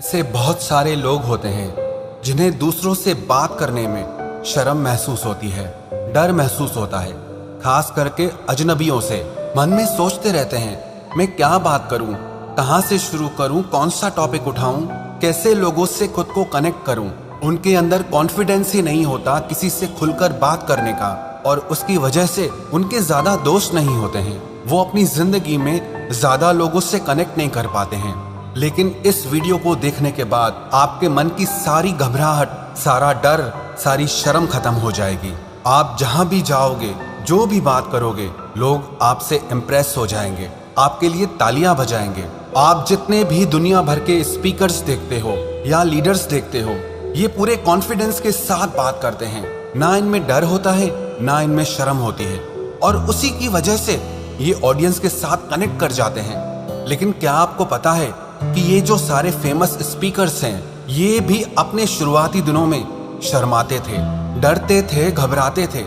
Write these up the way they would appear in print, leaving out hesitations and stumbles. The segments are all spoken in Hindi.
ऐसे बहुत सारे लोग होते हैं जिन्हें दूसरों से बात करने में शर्म महसूस होती है, डर महसूस होता है, खास करके अजनबियों से। मन में सोचते रहते हैं, मैं क्या बात करूं, कहां से शुरू करूं, कौन सा टॉपिक उठाऊं, कैसे लोगों से खुद को कनेक्ट करूं। उनके अंदर कॉन्फिडेंस ही नहीं होता किसी से खुलकर बात करने का, और उसकी वजह से उनके ज्यादा दोस्त नहीं होते हैं। वो अपनी जिंदगी में ज्यादा लोगों से कनेक्ट नहीं कर पाते हैं। लेकिन इस वीडियो को देखने के बाद आपके मन की सारी घबराहट, सारा डर, सारी शर्म खत्म हो जाएगी। आप जहां भी जाओगे, जो भी बात करोगे, लोग आपसे इम्प्रेस हो जाएंगे, आपके लिए तालियां बजाएंगे। आप जितने भी दुनिया भर के स्पीकर्स देखते हो या लीडर्स देखते हो, ये पूरे कॉन्फिडेंस के साथ बात करते हैं। ना इनमें डर होता है, ना इनमें शर्म होती है, और उसी की वजह से ये ऑडियंस के साथ कनेक्ट कर जाते हैं। लेकिन क्या आपको पता है कि ये जो सारे फेमस स्पीकर्स हैं, ये भी अपने शुरुआती दिनों में शर्माते थे, डरते थे, घबराते थे।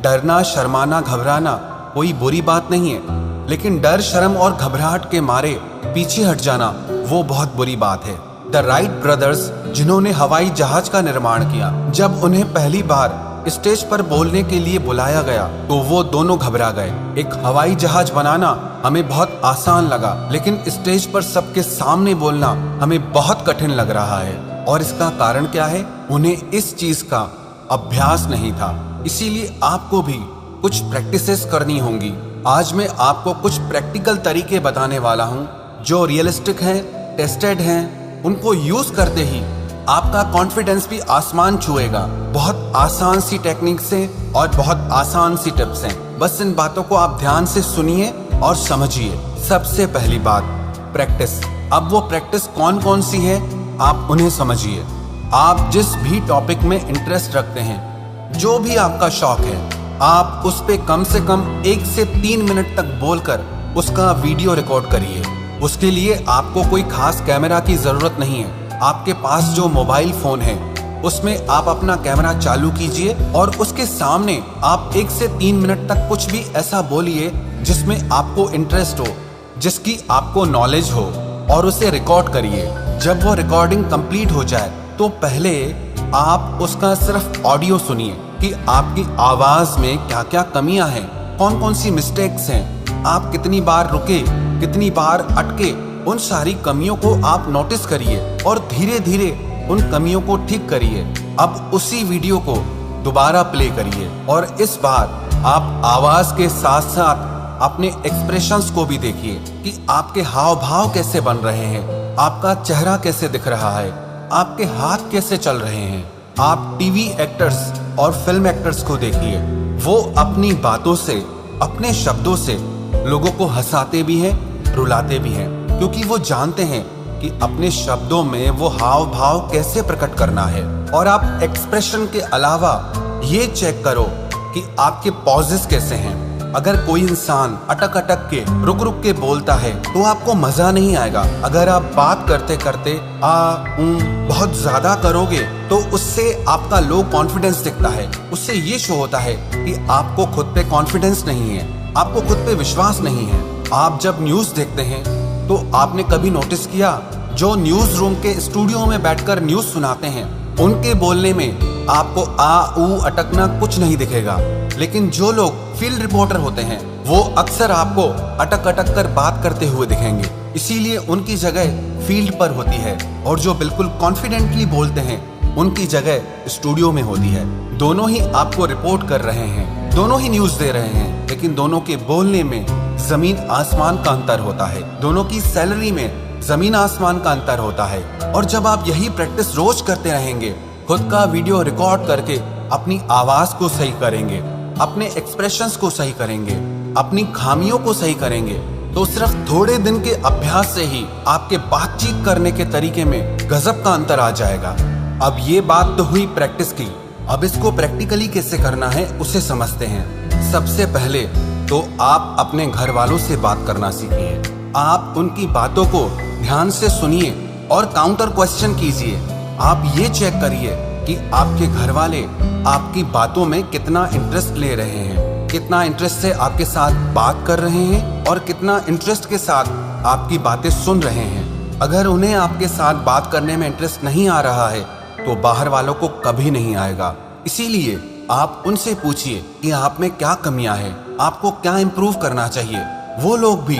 डरना, शर्माना, घबराना कोई बुरी बात नहीं है, लेकिन डर, शर्म और घबराहट के मारे पीछे हट जाना वो बहुत बुरी बात है। द राइट ब्रदर्स, जिन्होंने हवाई जहाज का निर्माण किया, जब उन्हें पहली बार स्टेज पर बोलने के लिए बुलाया गया तो वो दोनों घबरा गए। एक हवाई जहाज बनाना हमें बहुत आसान लगा, लेकिन स्टेज पर सबके सामने बोलना हमें बहुत कठिन लग रहा है। और इसका कारण क्या है? उन्हें इस चीज का अभ्यास नहीं था। इसीलिए आपको भी कुछ प्रैक्टिसेस करनी होंगी। आज मैं आपको कुछ प्रैक्टिकल तरीके बताने वाला हूँ जो रियलिस्टिक हैं, टेस्टेड हैं। उनको यूज करते ही आपका कॉन्फिडेंस भी आसमान छुएगा। बहुत आसान सी टेक्निक्स हैं और बहुत आसान सी टिप्स हैं। बस इन बातों को आप ध्यान से सुनिए और समझिए। सबसे पहली बात, प्रैक्टिस। अब वो प्रैक्टिस कौन कौन सी है, आप उन्हें समझिए। आप जिस भी टॉपिक में इंटरेस्ट रखते हैं, जो भी आपका शौक है, आप उस पे कम से कम 1 से 3 मिनट तक बोलकर उसका वीडियो रिकॉर्ड करिए। उसके लिए आपको कोई खास कैमरा की जरूरत नहीं है। आपके पास जो मोबाइल फोन है, उसमें आप अपना कैमरा चालू कीजिए और उसके सामने आप 1 से 3 मिनट तक कुछ भी ऐसा बोलिए जिसमें आपको इंटरेस्ट हो, जिसकी आपको नॉलेज हो, और उसे रिकॉर्ड करिए। जब वो रिकॉर्डिंग कंप्लीट हो जाए तो पहले आप उसका सिर्फ ऑडियो सुनिए कि आपकी आवाज में क्या क्या कमियां हैं, कौन कौन सी मिस्टेक्स हैं, आप कितनी बार रुके, कितनी बार अटके। उन सारी कमियों को आप नोटिस करिए और धीरे धीरे उन कमियों को ठीक करिए। अब उसी वीडियो को दोबारा प्ले करिए और इस बार आप आवाज के साथ साथ अपने एक्सप्रेशंस को भी देखिए कि आपके हाव भाव कैसे बन रहे हैं, आपका चेहरा कैसे दिख रहा है, आपके हाथ कैसे चल रहे हैं। आप टीवी एक्टर्स और फिल्म एक्टर्स को देखिए, वो अपनी बातों से, अपने शब्दों से लोगों को हंसाते भी हैं, रुलाते भी हैं, क्योंकि वो जानते हैं कि अपने शब्दों में वो हाव भाव कैसे प्रकट करना है। और आप एक्सप्रेशन के अलावा ये चेक करो कि आपके पॉजेस कैसे हैं। अगर कोई इंसान अटक अटक के, रुक रुक के बोलता है तो आपको मजा नहीं आएगा। अगर आप बात करते करते बहुत ज्यादा करोगे तो उससे आपका लो कॉन्फिडेंस दिखता है। उससे ये शो होता है कि आपको खुद पे कॉन्फिडेंस नहीं है, आपको खुद पे विश्वास नहीं है। आप जब न्यूज देखते हैं तो आपने कभी नोटिस किया, जो न्यूज रूम के स्टूडियो में बैठकर न्यूज सुनाते हैं, उनके बोलने में आपको अटकना कुछ नहीं दिखेगा। लेकिन जो लोग फील्ड रिपोर्टर होते हैं, वो अक्सर आपको अटक अटक कर बात करते हुए दिखेंगे। इसीलिए उनकी जगह फील्ड पर होती है, और जो बिल्कुल कॉन्फिडेंटली बोलते हैं, उनकी जगह स्टूडियो में होती है। दोनों ही आपको रिपोर्ट कर रहे हैं, दोनों ही न्यूज दे रहे हैं, लेकिन दोनों के बोलने में जमीन आसमान का अंतर होता है। दोनों की सैलरी में जमीन आसमान का अंतर होता है। और जब आप यही प्रैक्टिस रोज करते रहेंगे, खुद का वीडियो रिकॉर्ड करके अपनी आवाज को सही करेंगे, अपने एक्सप्रेशंस को सही करेंगे, अपनी खामियों को सही करेंगे, तो सिर्फ थोड़े दिन के अभ्यास से ही आपके बातचीत करने के तरीके में गजब का अंतर आ जाएगा। अब ये बात तो हुई प्रैक्टिस की। अब इसको प्रैक्टिकली कैसे करना है उसे समझते हैं। सबसे पहले तो आप अपने घर वालों से बात करना सीखिए। आप उनकी बातों को ध्यान से सुनिए और काउंटर क्वेश्चन कीजिए। आप ये चेक करिए कि आपके घर वाले आपकी बातों में कितना इंटरेस्ट ले रहे हैं, कितना इंटरेस्ट से आपके साथ बात कर रहे हैं और कितना इंटरेस्ट के साथ आपकी बातें सुन रहे हैं। अगर उन्हें आपके साथ बात करने में इंटरेस्ट नहीं आ रहा है तो बाहर वालों को कभी नहीं आएगा। इसीलिए आप उनसे पूछिए कि आप में क्या कमियां हैं, आपको क्या इम्प्रूव करना चाहिए। वो लोग भी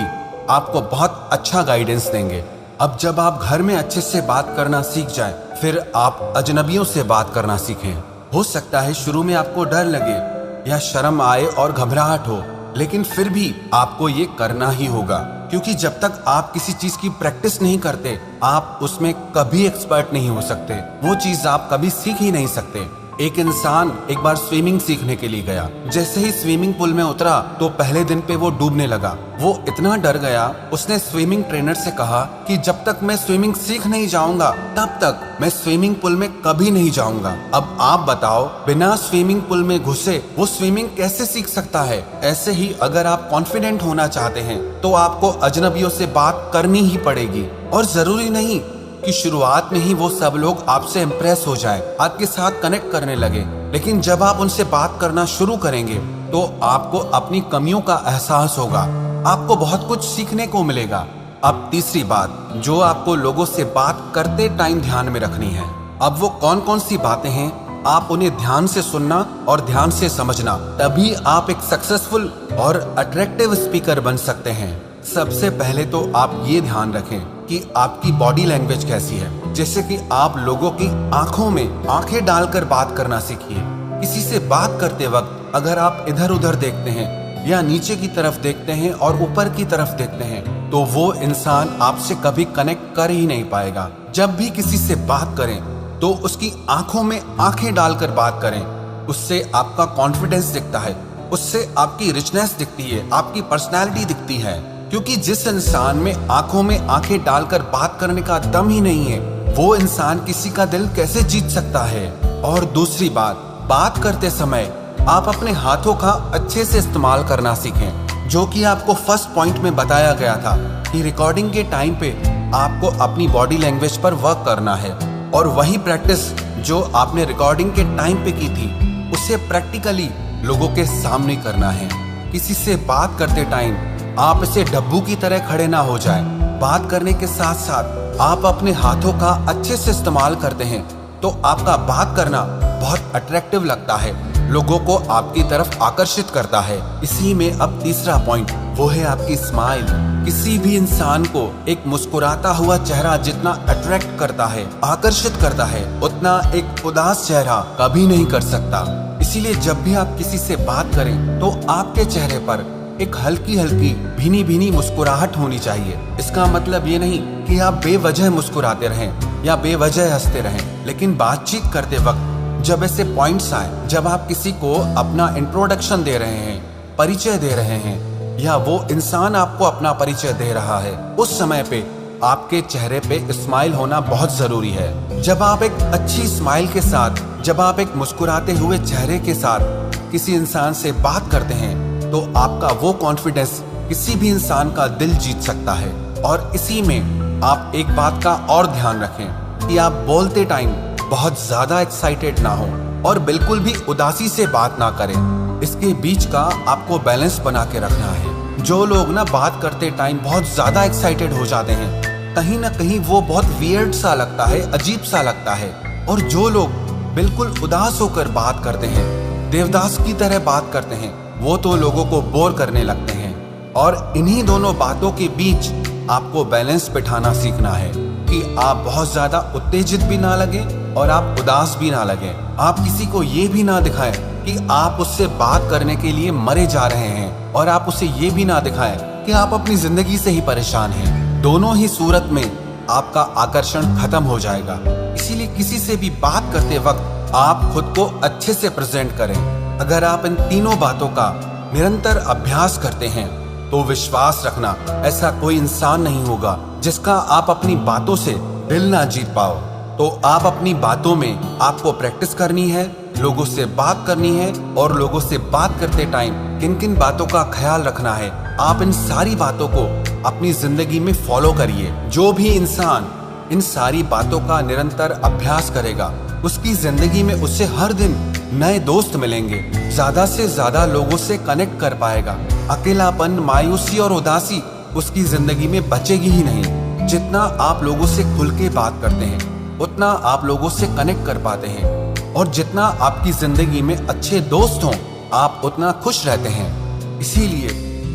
आपको बहुत अच्छा गाइडेंस देंगे। अब जब आप घर में अच्छे से बात करना सीख जाएं, फिर आप अजनबियों से बात करना सीखें। हो सकता है शुरू में आपको डर लगे या शर्म आए और घबराहट हो, लेकिन फिर भी आपको ये करना ही होगा, क्योंकि जब तक आप किसी चीज की प्रैक्टिस नहीं करते आप उसमें कभी एक्सपर्ट नहीं हो सकते। वो चीज आप कभी सीख ही नहीं सकते। एक इंसान एक बार स्विमिंग सीखने के लिए गया। जैसे ही स्विमिंग पूल में उतरा तो पहले दिन पे वो डूबने लगा। वो इतना डर गया, उसने स्विमिंग ट्रेनर से कहा कि जब तक मैं स्विमिंग सीख नहीं जाऊंगा तब तक मैं स्विमिंग पूल में कभी नहीं जाऊंगा। अब आप बताओ, बिना स्विमिंग पूल में घुसे वो स्विमिंग कैसे सीख सकता है? ऐसे ही अगर आप कॉन्फिडेंट होना चाहते हैं तो आपको अजनबियों से बात करनी ही पड़ेगी। और जरूरी नहीं कि शुरुआत में ही वो सब लोग आपसे इम्प्रेस हो जाए, आपके साथ कनेक्ट करने लगे, लेकिन जब आप उनसे बात करना शुरू करेंगे तो आपको अपनी कमियों का एहसास होगा। आपको बहुत कुछ सीखने को मिलेगा। अब तीसरी बात जो आपको लोगों से बात करते टाइम ध्यान में रखनी है। अब वो कौन कौन सी बातें हैं, आप उन्हें ध्यान से सुनना और ध्यान से समझना, तभी आप एक सक्सेसफुल और अट्रैक्टिव स्पीकर बन सकते हैं। सबसे पहले तो आप ये ध्यान रखें कि आपकी बॉडी लैंग्वेज कैसी है। जैसे कि आप लोगों की आंखों में आंखें डालकर बात करना सीखिए। किसी से बात करते वक्त अगर आप इधर उधर देखते हैं या नीचे की तरफ देखते हैं और ऊपर की तरफ देखते हैं तो वो इंसान आपसे कभी कनेक्ट कर ही नहीं पाएगा। जब भी किसी से बात करें तो उसकी आंखों में आंखें डालकर बात करें। उससे आपका कॉन्फिडेंस दिखता है, उससे आपकी रिचनेस दिखती है, आपकी पर्सनैलिटी दिखती है। क्योंकि जिस इंसान में आंखों में आंखें डालकर बात करने का दम ही नहीं है, वो इंसान किसी का दिल कैसे जीत सकता है? और दूसरी बात करते समय आप अपने हाथों का अच्छे से इस्तेमाल करना सीखें, जो कि आपको फर्स्ट पॉइंट में बताया गया था कि रिकॉर्डिंग के टाइम पे आपको अपनी बॉडी लैंग्वेज पर वर्क करना है। और वही प्रैक्टिस जो आपने रिकॉर्डिंग के टाइम पे की थी उसे प्रैक्टिकली लोगों के सामने करना है। किसी से बात करते टाइम आप इसे डब्बू की तरह खड़े ना हो जाएं। बात करने के साथ साथ आप अपने हाथों का अच्छे से इस्तेमाल करते हैं तो आपका बात करना बहुत अट्रैक्टिव लगता है, लोगों को आपकी तरफ आकर्षित करता है। इसी में अब तीसरा पॉइंट वो है आपकी स्माइल। किसी भी इंसान को एक मुस्कुराता हुआ चेहरा जितना अट्रैक्ट करता है, आकर्षित करता है, उतना एक उदास चेहरा कभी नहीं कर सकता। इसीलिए जब भी आप किसी से बात करें तो आपके चेहरे पर एक हल्की हल्की भीनी भीनी मुस्कुराहट होनी चाहिए। इसका मतलब ये नहीं कि आप बेवजह मुस्कुराते रहें या बेवजह हंसते रहें, लेकिन बातचीत करते वक्त जब ऐसे पॉइंट्स आए, जब आप किसी को अपना इंट्रोडक्शन दे रहे हैं, परिचय दे रहे हैं, या वो इंसान आपको अपना परिचय दे रहा है, उस समय पे आपके चेहरे पे स्माइल होना बहुत जरूरी है। जब आप एक अच्छी स्माइल के साथ, जब आप एक मुस्कुराते हुए चेहरे के साथ किसी इंसान से बात करते हैं तो आपका वो कॉन्फिडेंस किसी भी इंसान का दिल जीत सकता है। और इसी में आप एक बात का और ध्यान रखें कि आप बोलते टाइम बहुत ज्यादा एक्साइटेड ना हो और बिल्कुल भी उदासी से बात ना करें। इसके बीच का आपको बैलेंस बना के रखना है। जो लोग ना बात करते टाइम बहुत ज्यादा एक्साइटेड हो जाते हैं, कहीं ना कहीं वो बहुत वियर्ड सा लगता है, अजीब सा लगता है। और जो लोग बिल्कुल उदास होकर बात करते हैं, देवदास की तरह बात करते हैं, वो तो लोगों को बोर करने लगते हैं। और इन्हीं दोनों बातों के बीच आपको बैलेंस बिठाना सीखना है कि आप बहुत ज्यादा उत्तेजित भी ना लगे और आप उदास भी ना लगे। आप किसी को ये भी ना दिखाएं कि आप उससे बात करने के लिए मरे जा रहे हैं, और आप उसे ये भी ना दिखाएं कि आप अपनी जिंदगी से ही परेशान हैं। दोनों ही सूरत में आपका आकर्षण खत्म हो जाएगा। इसीलिए किसी से भी बात करते वक्त आप खुद को अच्छे से प्रेजेंट करें। अगर आप इन तीनों बातों का निरंतर अभ्यास करते हैं तो विश्वास रखना, ऐसा कोई इंसान नहीं होगा जिसका आप अपनी बातों से दिल ना जीत पाओ। तो आप अपनी बातों में आपको प्रैक्टिस करनी है, लोगों से बात करनी है, और लोगों से बात करते टाइम किन किन बातों का ख्याल रखना है, आप इन सारी बातों को अपनी जिंदगी में फॉलो करिए। जो भी इंसान इन सारी बातों का निरंतर अभ्यास करेगा उसकी जिंदगी में उससे हर दिन नए दोस्त मिलेंगे, ज्यादा से ज्यादा लोगों से कनेक्ट कर पाएगा। अकेलापन, मायूसी और उदासी उसकी जिंदगी में बचेगी ही नहीं। जितना आप लोगों से खुल के बात करते हैं उतना आप लोगों से कनेक्ट कर पाते हैं, और जितना आपकी जिंदगी में अच्छे दोस्त हों आप उतना खुश रहते हैं। इसीलिए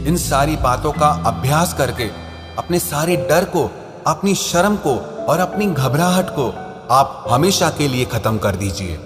इन सारी बातों का अभ्यास करके अपने सारे डर को, अपनी शर्म को और अपनी घबराहट को आप हमेशा के लिए खत्म कर दीजिए।